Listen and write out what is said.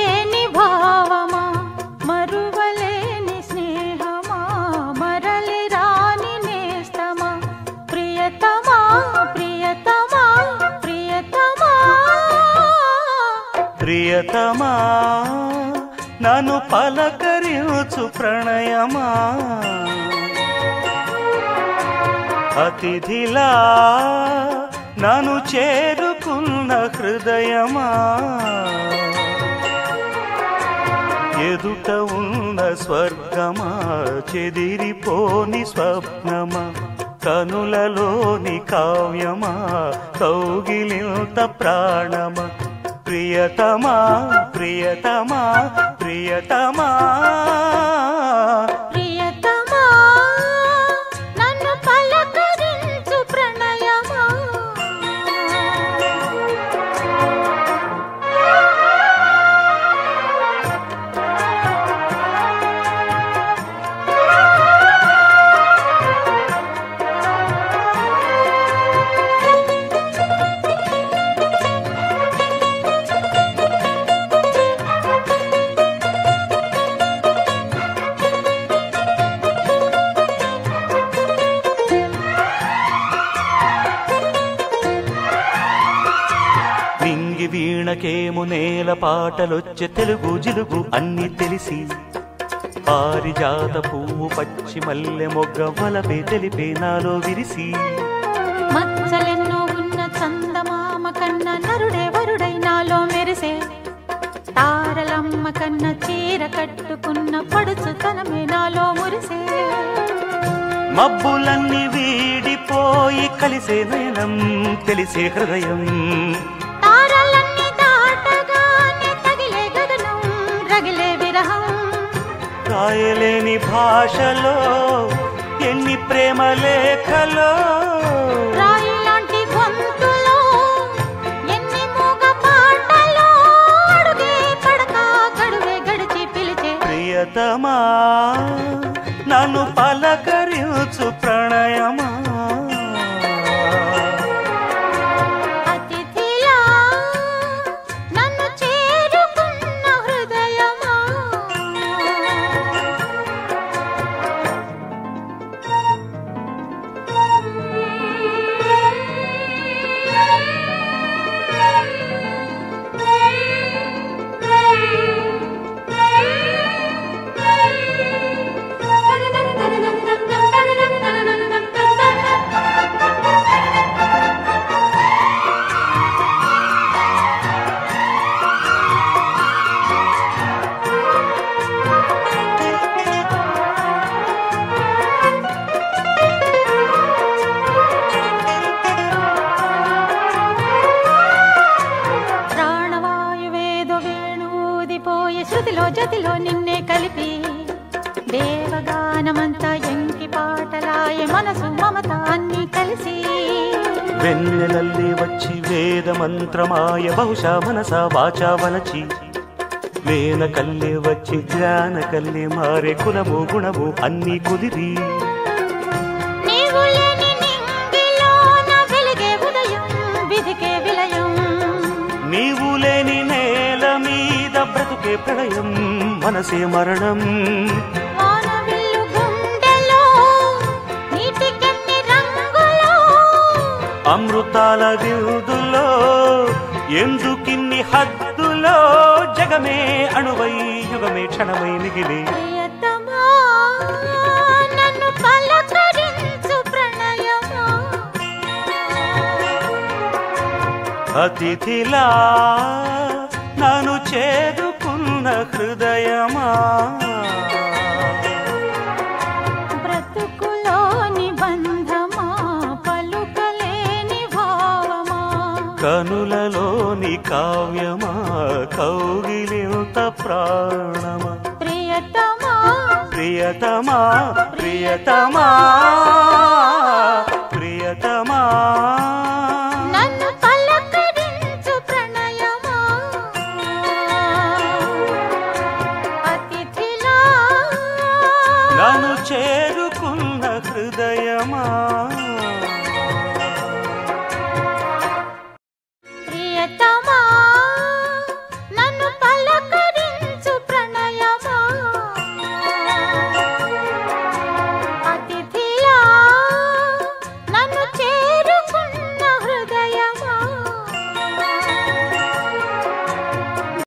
మరువలేని భావమా మరువలేని స్నేహమా మరలి రాని నేస్తమా ప్రియతమా ప్రియతమా ప్రియతమా ప్రియతమా నన్ను పలకరించు ప్రణయమా అతిథిలా నన్ను చేరుకున్న హృదయమా ఎదుట ఉన్న స్వర్గమా చెదిరిపోని స్వప్నమా కనులలోని కావ్యమా కౌగిలింత ప్రాణమా ప్రియతమా ప్రియతమా ప్రియతమా ప్రియతమా నన్ను పలకరించు ప్రణయమా వీణకేము నేల పాటలొచ్చే తెలుగు జిలుగు అన్ని తెలిసి పారిజాత పువ్వు పచ్చి మల్లె మొగ్గ వలపే తెలిపే నాలో విరిసి మచ్చలెన్నో ఉన్న చందమామ కన్న నరుడే వరుడై నాలో మెరిసే తారలమ్మ కన్న చీర కట్టుకున్న పడుచుతనమే నాలో మురిసే మబ్బులన్నీ వీడిపోయి కలిసే నయనం తెలిసే హృదయం రాయలేని భాషలో ఎన్ని ప్రేమ లేఖలో రాయిలాంటి గొంతులో ఎన్ని మూగ పాటలో అడుగే పడక గడువే గడిచి పిలిచే ప్రియతమా నన్ను పలకరించు ప్రణయమా శృతిలో జతిలో నిన్నే కలిపి దేవగానమంతా ఎంకి పాటలాయే మనసు మమత అన్ని కలిసి వెన్నెలల్లి వచ్చి వేద మంత్రమాయ బహుశా మనస వాచా వలచి వేన కల్లే వచ్చి జ్ఞాన కల్లే మారే కులము గుణము అన్ని కుదిరి నీవు లేని నేల మీద బ్రతుకే ప్రళయం మనసే మరణం అమృతాల విరుదులో ఎందుకిన్ని హద్దులో జగమే అణువై యుగమే క్షణమై మిగిలి అతిథిలా నన్ను చేరుకున్న హృదయమా బ్రతుకులోని బంధమా పలుకలేని భావమా కనులలోని కావ్యమా కౌగిలింత ప్రాణమా ప్రియతమా ప్రియతమా ప్రియతమా ప్రియతమా నన్ను చేరుకున్న హృదయమా